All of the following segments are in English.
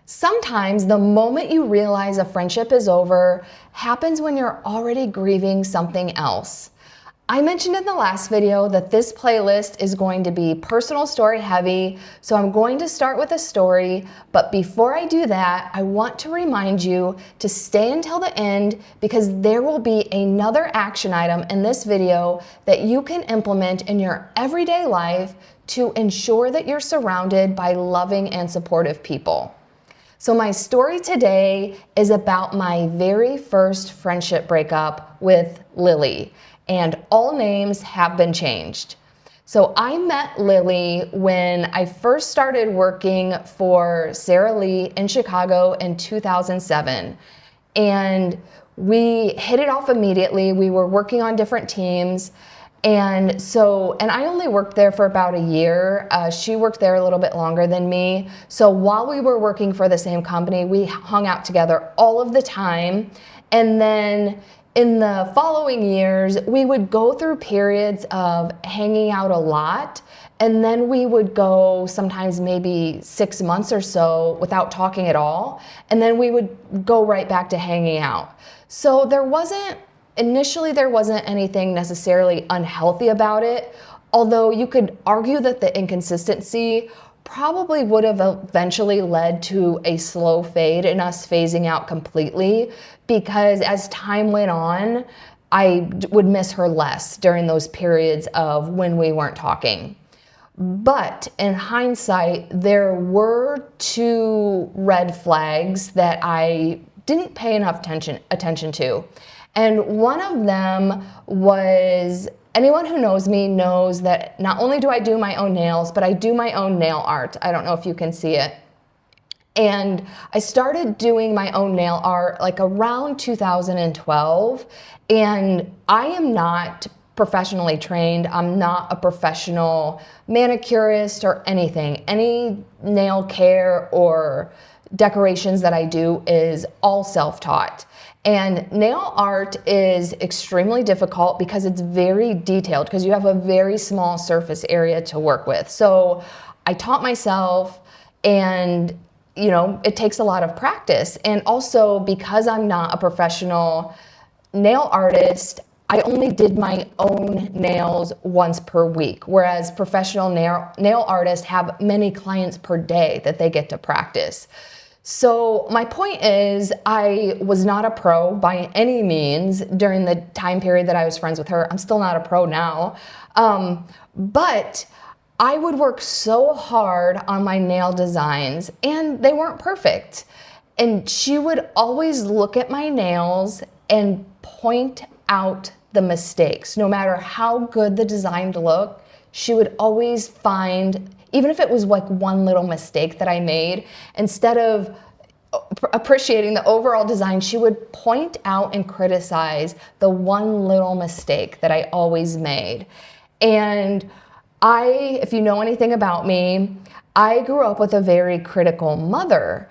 Sometimes the moment you realize a friendship is over happens when you're already grieving something else. I mentioned in the last video that this playlist is going to be personal story heavy, so I'm going to start with a story, but before I do that, I want to remind you to stay until the end because there will be another action item in this video that you can implement in your everyday life to ensure that you're surrounded by loving and supportive people. So my story today is about my very first friendship breakup with Lily. And all names have been changed. So I met Lily when I first started working for Sarah Lee in Chicago in 2007. And we hit it off immediately. We were working on different teams. And I only worked there for about a year. She worked there a little bit longer than me. So while we were working for the same company, we hung out together all of the time. And then in the following years, we would go through periods of hanging out a lot, and then we would go sometimes maybe 6 months or so without talking at all, and then we would go right back to hanging out. So initially there wasn't anything necessarily unhealthy about it, although you could argue that the inconsistency probably would have eventually led to a slow fade and us phasing out completely, because as time went on, I would miss her less during those periods of when we weren't talking. But in hindsight, there were two red flags that I didn't pay enough attention to. And one of them was, anyone who knows me knows that not only do I do my own nails, but I do my own nail art. I don't know if you can see it. And I started doing my own nail art like around 2012. And I am not professionally trained. I'm not a professional manicurist or anything. Any nail care or decorations that I do is all self-taught. And nail art is extremely difficult because it's very detailed, because you have a very small surface area to work with. So I taught myself, and it takes a lot of practice. And also, because I'm not a professional nail artist, I only did my own nails once per week, whereas professional nail artists have many clients per day that they get to practice. So my point is, I was not a pro by any means during the time period that I was friends with her. I'm still not a pro now. But I would work so hard on my nail designs, and they weren't perfect. And she would always look at my nails and point out the mistakes. No matter how good the design looked, she would always find, even if it was like one little mistake that I made, instead of appreciating the overall design, she would point out and criticize the one little mistake that I always made. And if you know anything about me, I grew up with a very critical mother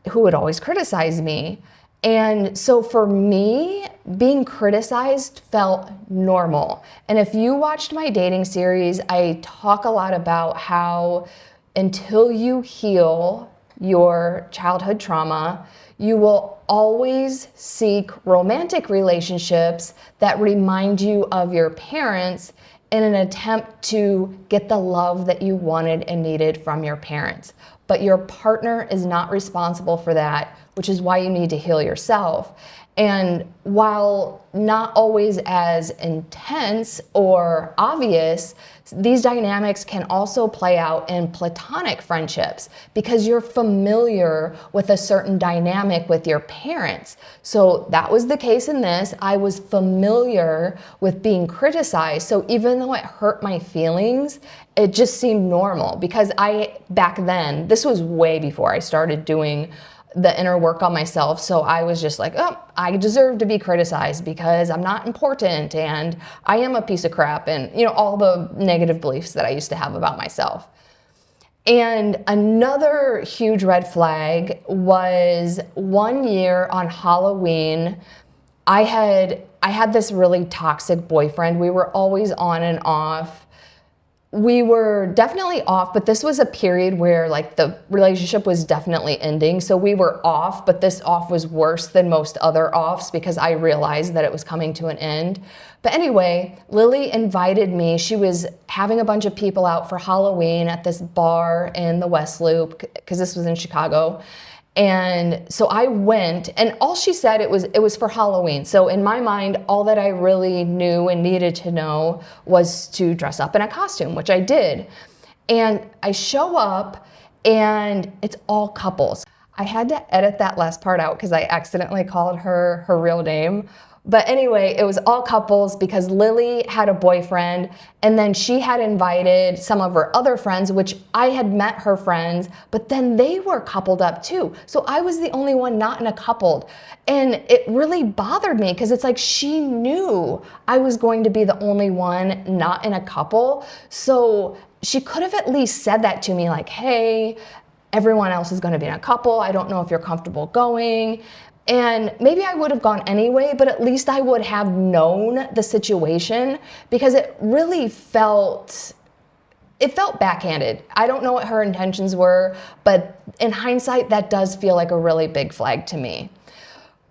who would always criticize me. And so for me, being criticized felt normal. And if you watched my dating series, I talk a lot about how until you heal your childhood trauma, you will always seek romantic relationships that remind you of your parents in an attempt to get the love that you wanted and needed from your parents. But your partner is not responsible for that, which is why you need to heal yourself. And while not always as intense or obvious, these dynamics can also play out in platonic friendships because you're familiar with a certain dynamic with your parents. So that was the case in this. I was familiar with being criticized. So even though it hurt my feelings, it just seemed normal because back then, this was way before I started doing the inner work on myself. So I was just like, oh, I deserve to be criticized because I'm not important and I am a piece of crap, and all the negative beliefs that I used to have about myself. And another huge red flag was one year on Halloween, I had this really toxic boyfriend. We were always on and off. we were definitely off, but this was a period where like the relationship was definitely ending. So we were off, but this off was worse than most other offs because I realized that it was coming to an end. But anyway, Lily invited me. She was having a bunch of people out for Halloween at this bar in the West Loop, because this was in Chicago. And so I went, and all she said, it was for Halloween. So in my mind, all that I really knew and needed to know was to dress up in a costume, which I did. And I show up and it's all couples. I had to edit that last part out because I accidentally called her her real name. But anyway, it was all couples because Lily had a boyfriend, and then she had invited some of her other friends, which I had met her friends, but then they were coupled up too. So I was the only one not in a coupled. And it really bothered me because it's like she knew I was going to be the only one not in a couple. So she could have at least said that to me, like, hey, everyone else is going to be in a couple. I don't know if you're comfortable going. And maybe I would have gone anyway, but at least I would have known the situation, because it really felt backhanded. I don't know what her intentions were, but in hindsight, that does feel like a really big flag to me.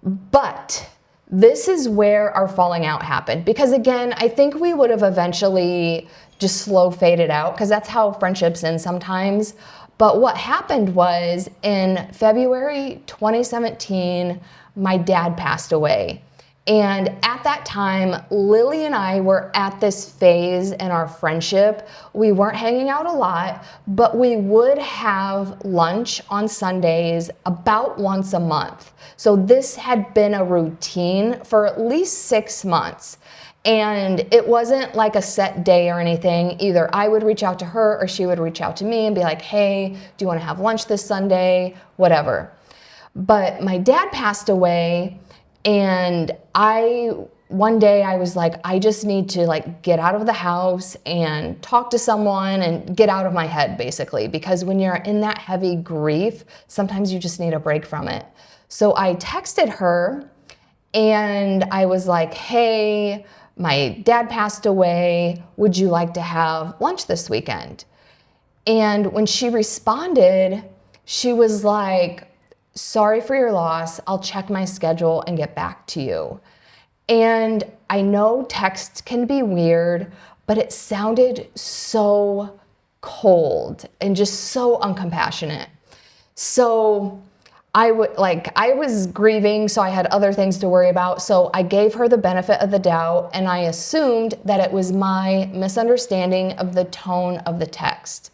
But this is where our falling out happened, because again, I think we would have eventually just slow faded out, because that's how friendships end sometimes. But what happened was in February 2017, my dad passed away. And at that time, Lily and I were at this phase in our friendship. We weren't hanging out a lot, but we would have lunch on Sundays about once a month. So this had been a routine for at least 6 months. And it wasn't like a set day or anything. Either I would reach out to her or she would reach out to me and be like, hey, do you want to have lunch this Sunday? Whatever. But my dad passed away, and one day I was like, I just need to like get out of the house and talk to someone and get out of my head, basically, because when you're in that heavy grief, sometimes you just need a break from it. So I texted her and I was like, hey, my dad passed away. Would you like to have lunch this weekend? And when she responded, she was like, sorry for your loss. I'll check my schedule and get back to you. And I know text can be weird, but it sounded so cold and just so uncompassionate. So I was grieving, so I had other things to worry about. So I gave her the benefit of the doubt, and I assumed that it was my misunderstanding of the tone of the text.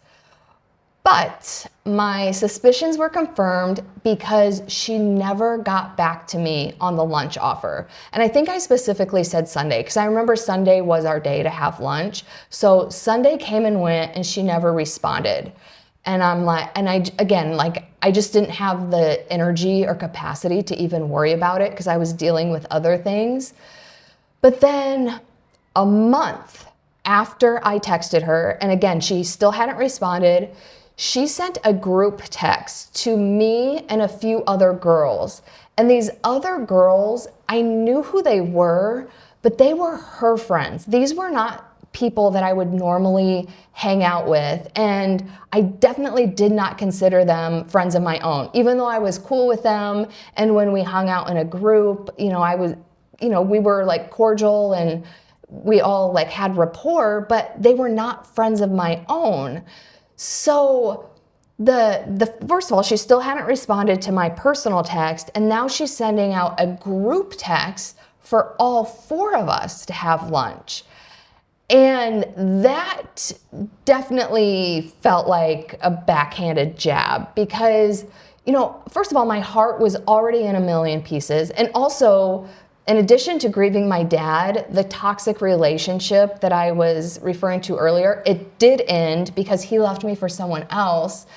But my suspicions were confirmed because she never got back to me on the lunch offer. And I think I specifically said Sunday, because I remember Sunday was our day to have lunch. So Sunday came and went, and she never responded. And I'm like, I just didn't have the energy or capacity to even worry about it because I was dealing with other things. But then a month after I texted her, and again, she still hadn't responded, she sent a group text to me and a few other girls. And these other girls, I knew who they were, but they were her friends. These were not people that I would normally hang out with. And I definitely did not consider them friends of my own, even though I was cool with them. And when we hung out in a group, we were like cordial and we all like had rapport, but they were not friends of my own. So the first of all, she still hadn't responded to my personal text. And now she's sending out a group text for all 4 of us to have lunch. And that definitely felt like a backhanded jab because, first of all, my heart was already in a million pieces. And also, in addition to grieving my dad, the toxic relationship that I was referring to earlier, it did end because he left me for someone else.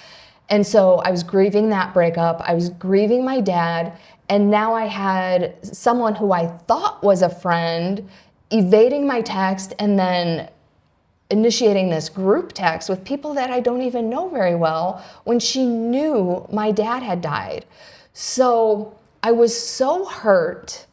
And so I was grieving that breakup. I was grieving my dad. And now I had someone who I thought was a friend evading my text and then initiating this group text with people that I don't even know very well when she knew my dad had died. So I was so hurt.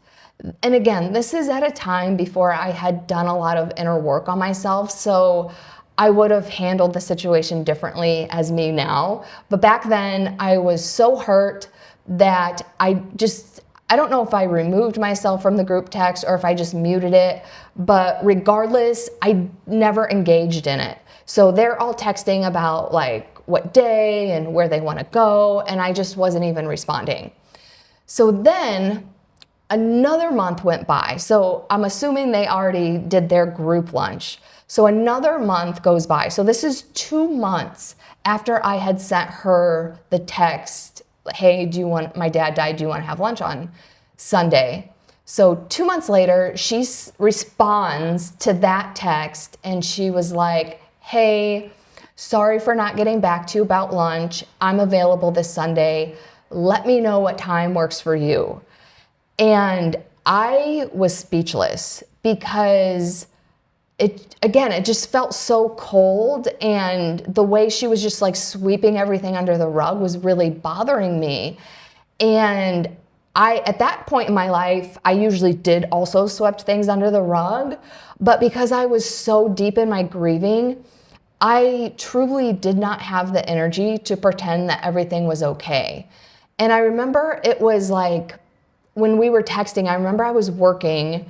And again, this is at a time before I had done a lot of inner work on myself. So I would have handled the situation differently as me now. But back then I was so hurt that I don't know if I removed myself from the group text or if I just muted it, but regardless, I never engaged in it. So they're all texting about like what day and where they want to go, and I just wasn't even responding. So then another month went by. So I'm assuming they already did their group lunch. So another month goes by. So this is 2 months after I had sent her the text, hey, my dad died, do you want to have lunch on Sunday? So 2 months later, she responds to that text and she was like, hey, sorry for not getting back to you about lunch. I'm available this Sunday. Let me know what time works for you. And I was speechless because it just felt so cold, and the way she was just like sweeping everything under the rug was really bothering me. And at that point in my life, I usually did also swept things under the rug, but because I was so deep in my grieving, I truly did not have the energy to pretend that everything was okay. And I remember it was like, when we were texting, I remember I was working,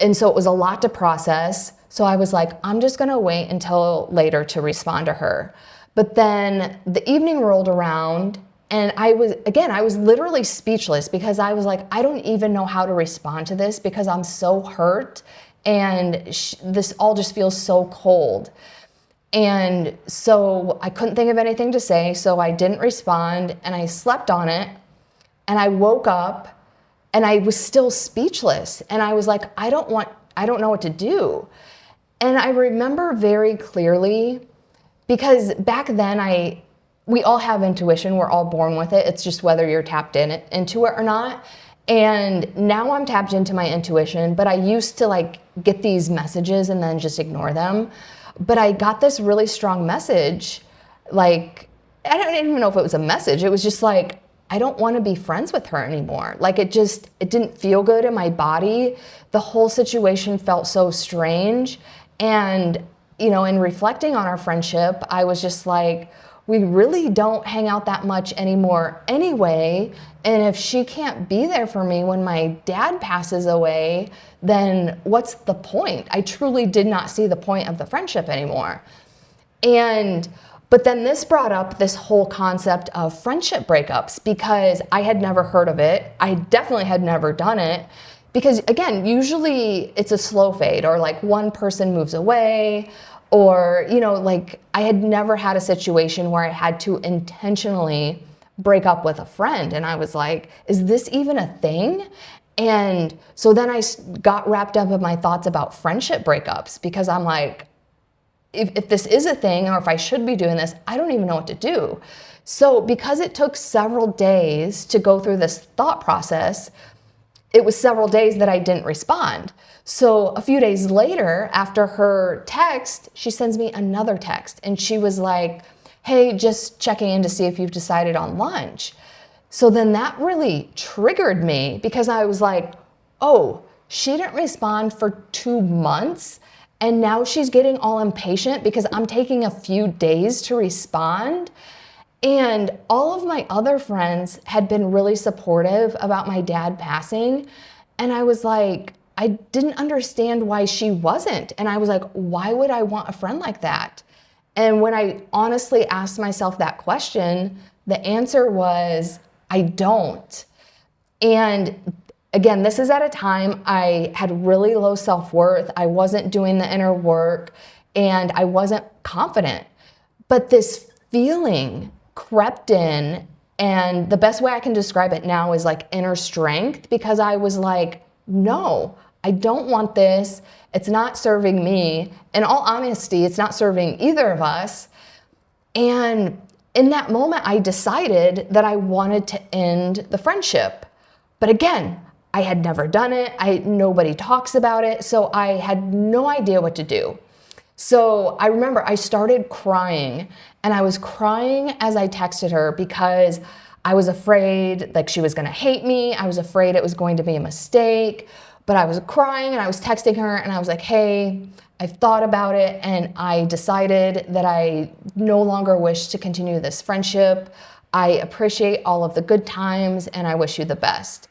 and so it was a lot to process. So I was like, I'm just gonna wait until later to respond to her. But then the evening rolled around, and I was literally speechless because I was like, I don't even know how to respond to this because I'm so hurt, and this all just feels so cold. And so I couldn't think of anything to say, so I didn't respond, and I slept on it, and I woke up, and I was still speechless. And I was like, I don't know what to do. And I remember very clearly, because back then we all have intuition. We're all born with it. It's just whether you're tapped into it or not. And now I'm tapped into my intuition, but I used to like get these messages and then just ignore them. But I got this really strong message. Like, I don't even know if it was a message. It was just like, I don't want to be friends with her anymore. Like it didn't feel good in my body. The whole situation felt so strange. And, in reflecting on our friendship, I was just like, we really don't hang out that much anymore anyway. And if she can't be there for me when my dad passes away, then what's the point? I truly did not see the point of the friendship anymore. But then this brought up this whole concept of friendship breakups because I had never heard of it. I definitely had never done it because, again, usually it's a slow fade or like one person moves away or, like I had never had a situation where I had to intentionally break up with a friend. And I was like, is this even a thing? And so then I got wrapped up in my thoughts about friendship breakups because I'm like, if this is a thing or if I should be doing this, I don't even know what to do. So because it took several days to go through this thought process, it was several days that I didn't respond. So a few days later, after her text, she sends me another text and she was like, hey, just checking in to see if you've decided on lunch. So then that really triggered me because I was like, oh, she didn't respond for 2 months. And now she's getting all impatient because I'm taking a few days to respond. And all of my other friends had been really supportive about my dad passing. And I was like, I didn't understand why she wasn't. And I was like, why would I want a friend like that? And when I honestly asked myself that question, the answer was, I don't. And again, this is at a time I had really low self-worth. I wasn't doing the inner work and I wasn't confident. But this feeling crept in, and the best way I can describe it now is like inner strength, because I was like, no, I don't want this. It's not serving me. In all honesty, it's not serving either of us. And in that moment, I decided that I wanted to end the friendship. But again, I had never done it. Nobody talks about it. So I had no idea what to do. So I remember I started crying, and I was crying as I texted her because I was afraid like she was going to hate me. I was afraid it was going to be a mistake. But I was crying and I was texting her and I was like, hey, I've thought about it and I decided that I no longer wish to continue this friendship. I appreciate all of the good times and I wish you the best.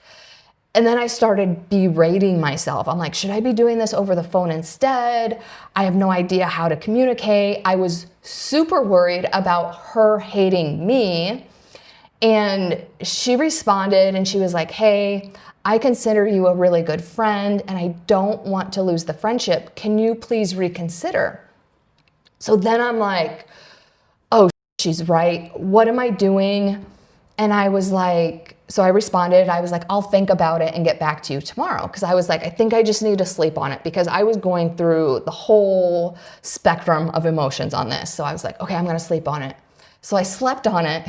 And then I started berating myself. I'm like, should I be doing this over the phone instead? I have no idea how to communicate. I was super worried about her hating me. And she responded and she was like, hey, I consider you a really good friend and I don't want to lose the friendship. Can you please reconsider? So then I'm like, oh, she's right. What am I doing? And I was like, so I responded, I was like, I'll think about it and get back to you tomorrow. Because I was like, I think I just need to sleep on it because I was going through the whole spectrum of emotions on this. So I was like, okay, I'm going to sleep on it. So I slept on it,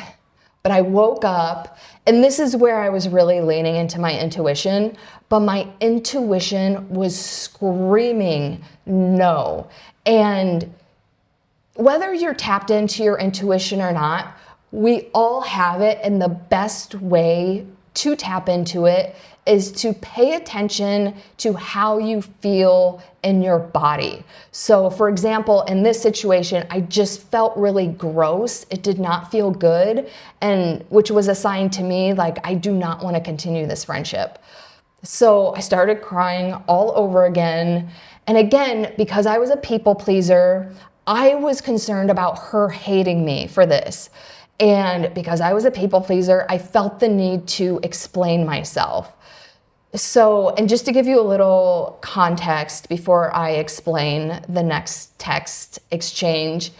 but I woke up, and this is where I was really leaning into my intuition, but my intuition was screaming no. And whether you're tapped into your intuition or not, we all have it, and the best way to tap into it is to pay attention to how you feel in your body. So for example, in this situation, I just felt really gross. It did not feel good, and which was a sign to me like I do not want to continue this friendship. So I started crying all over again. And again, because I was a people pleaser, I was concerned about her hating me for this. And because I was a people pleaser, I felt the need to explain myself. So, and just to give you a little context before I explain the next text exchange.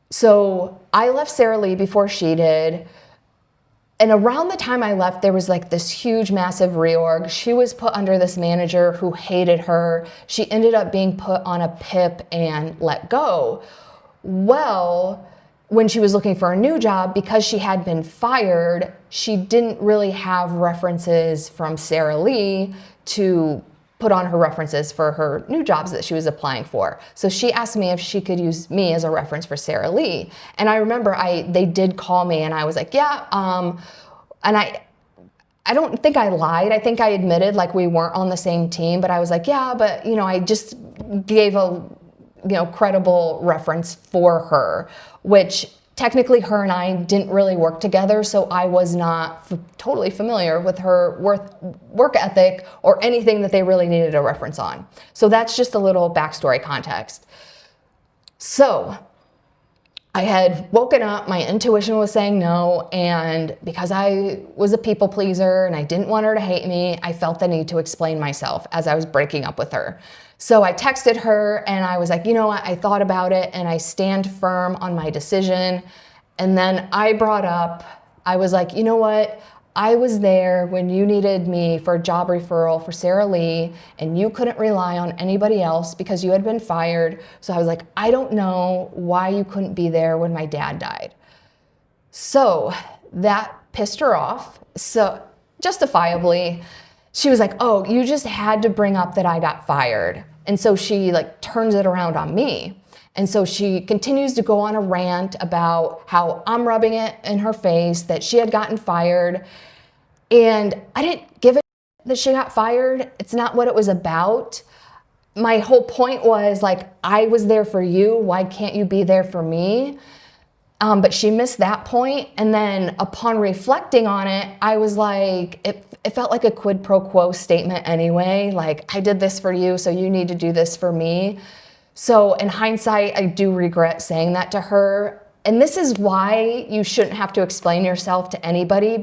So I left Sarah Lee before she did. And around the time I left, there was like this huge, massive reorg. She was put under this manager who hated her. She ended up being put on a PIP and let go. Well, when she was looking for a new job, because she had been fired, she didn't really have references from Sarah Lee to put on her references for her new jobs that she was applying for. So she asked me if she could use me as a reference for Sarah Lee. And I remember they did call me and I was like, yeah, and I don't think I lied. I think I admitted like we weren't on the same team, but I was like, yeah, but I just gave a credible reference for her, which technically her and I didn't really work together, so I was not totally familiar with her work ethic or anything that they really needed a reference on. So that's just a little backstory context. So I had woken up, my intuition was saying no, and because I was a people pleaser and I didn't want her to hate me, I felt the need to explain myself as I was breaking up with her. So I texted her and I was like, you know what, I thought about it and I stand firm on my decision. And then I brought up, I was like, you know what, I was there when you needed me for a job referral for Sarah Lee and you couldn't rely on anybody else because you had been fired. So I was like, I don't know why you couldn't be there when my dad died. So that pissed her off. So justifiably, she was like, oh, you just had to bring up that I got fired. And so she like turns it around on me. And so she continues to go on a rant about how I'm rubbing it in her face, that she had gotten fired. And I didn't give a that she got fired. It's not what it was about. My whole point was like, I was there for you. Why can't you be there for me? But she missed that point. And then upon reflecting on it, I was like, it felt like a quid pro quo statement anyway. Like, I did this for you, so you need to do this for me. So in hindsight, I do regret saying that to her. And this is why you shouldn't have to explain yourself to anybody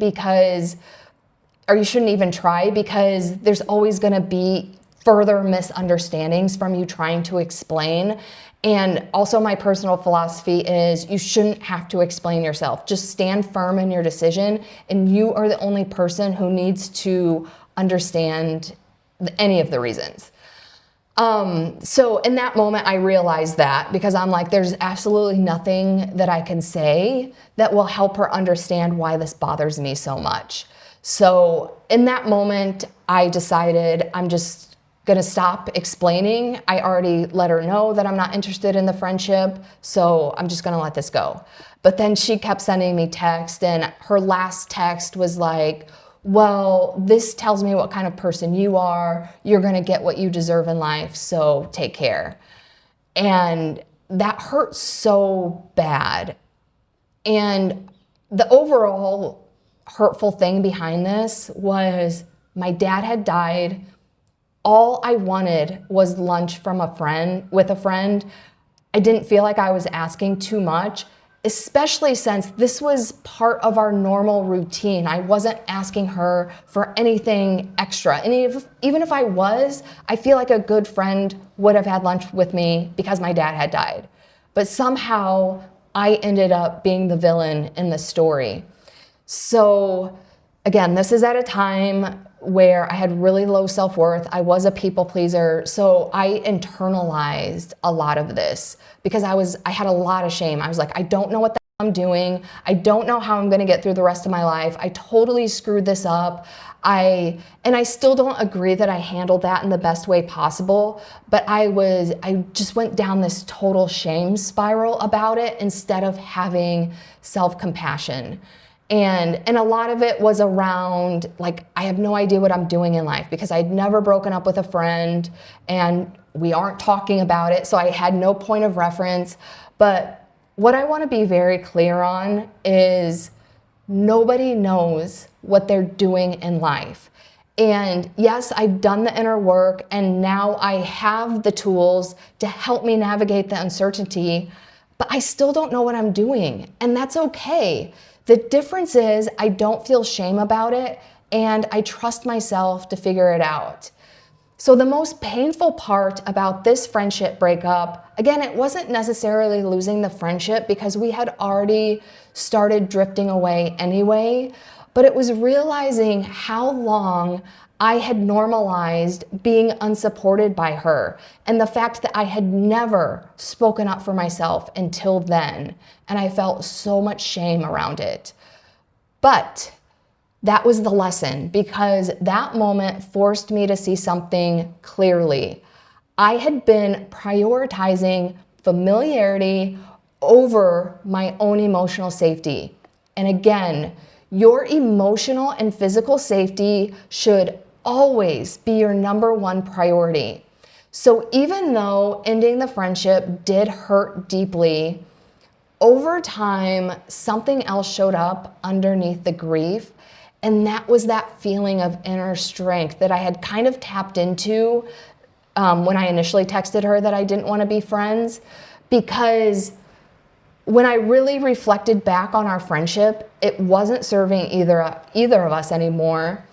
or you shouldn't even try, because there's always gonna be further misunderstandings from you trying to explain. And also my personal philosophy is you shouldn't have to explain yourself. Just stand firm in your decision, and you are the only person who needs to understand any of the reasons. So in that moment, I realized that, because I'm like, there's absolutely nothing that I can say that will help her understand why this bothers me so much. So in that moment, I decided I'm just gonna stop explaining. I already let her know that I'm not interested in the friendship, so I'm just gonna let this go. But then she kept sending me text, and her last text was like, well, this tells me what kind of person you are. You're going to get what you deserve in life, so take care. And that hurt so bad. And the overall hurtful thing behind this was my dad had died. All I wanted was lunch from with a friend. I didn't feel like I was asking too much, especially since this was part of our normal routine. I wasn't asking her for anything extra. And even if I was, I feel like a good friend would have had lunch with me because my dad had died. But somehow I ended up being the villain in the story. So again, this is at a time where I had really low self-worth. I was a people pleaser. So I internalized a lot of this because I had a lot of shame. I was like, I don't know what the hell I'm doing. I don't know how I'm going to get through the rest of my life. I totally screwed this up. I still don't agree that I handled that in the best way possible, but I just went down this total shame spiral about it instead of having self-compassion. And a lot of it was around, like, I have no idea what I'm doing in life because I'd never broken up with a friend and we aren't talking about it. So I had no point of reference. But what I want to be very clear on is nobody knows what they're doing in life. And yes, I've done the inner work and now I have the tools to help me navigate the uncertainty, but I still don't know what I'm doing. And that's okay. The difference is I don't feel shame about it and I trust myself to figure it out. So the most painful part about this friendship breakup, again, it wasn't necessarily losing the friendship because we had already started drifting away anyway, but it was realizing how long I had normalized being unsupported by her and the fact that I had never spoken up for myself until then. And I felt so much shame around it. But that was the lesson because that moment forced me to see something clearly. I had been prioritizing familiarity over my own emotional safety. And again, your emotional and physical safety should always be your number one priority. So even though ending the friendship did hurt deeply, over time, something else showed up underneath the grief. And that was that feeling of inner strength that I had kind of tapped into when I initially texted her that I didn't want to be friends. Because when I really reflected back on our friendship, it wasn't serving either of us anymore.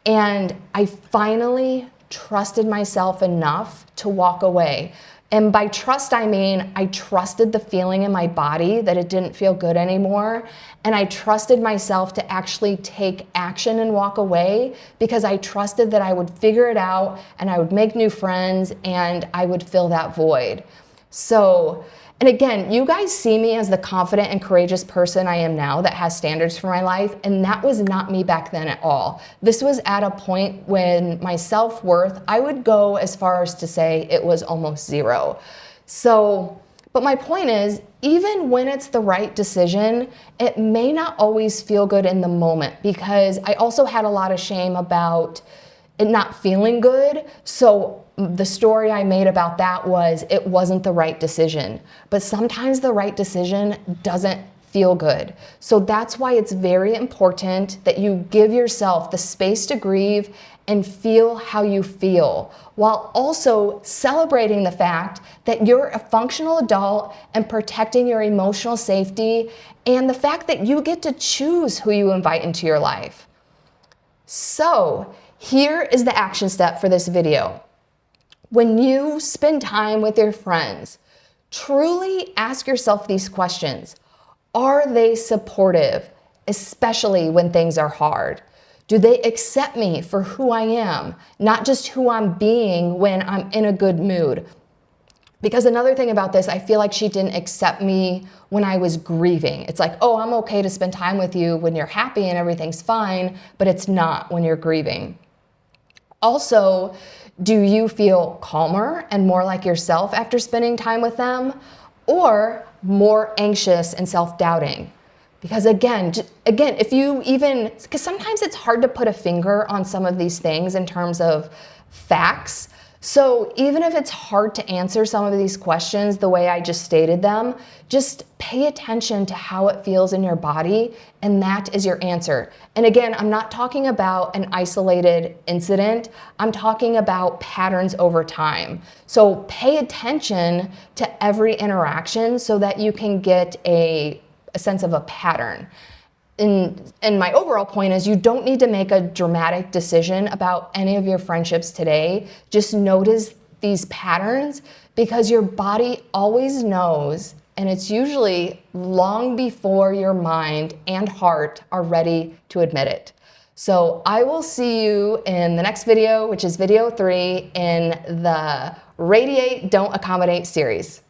And I finally trusted myself enough to walk away. And by trust, I mean, I trusted the feeling in my body that it didn't feel good anymore. And I trusted myself to actually take action and walk away because I trusted that I would figure it out and I would make new friends and I would fill that void. So, and again, you guys see me as the confident and courageous person I am now that has standards for my life, and that was not me back then at all. This was at a point when my self-worth, I would go as far as to say it was almost zero. So, but my point is, even when it's the right decision, it may not always feel good in the moment because I also had a lot of shame about it not feeling good. So the story I made about that was it wasn't the right decision. But sometimes the right decision doesn't feel good. So that's why it's very important that you give yourself the space to grieve and feel how you feel, while also celebrating the fact that you're a functional adult and protecting your emotional safety and the fact that you get to choose who you invite into your life. So here is the action step for this video. When you spend time with your friends, truly ask yourself these questions. Are they supportive, especially when things are hard? Do they accept me for who I am, not just who I'm being when I'm in a good mood? Because another thing about this, I feel like she didn't accept me when I was grieving. It's like, oh, I'm okay to spend time with you when you're happy and everything's fine, but it's not when you're grieving. Also, do you feel calmer and more like yourself after spending time with them, or more anxious and self-doubting? Because again, if you even, because sometimes it's hard to put a finger on some of these things in terms of facts. So even if it's hard to answer some of these questions the way I just stated them, just pay attention to how it feels in your body, and that is your answer. And again, I'm not talking about an isolated incident. I'm talking about patterns over time. So pay attention to every interaction so that you can get a sense of a pattern. And my overall point is you don't need to make a dramatic decision about any of your friendships today. Just notice these patterns, because your body always knows, and it's usually long before your mind and heart are ready to admit it. So I will see you in the next video, which is video 3 in the Radiate Don't Accommodate series.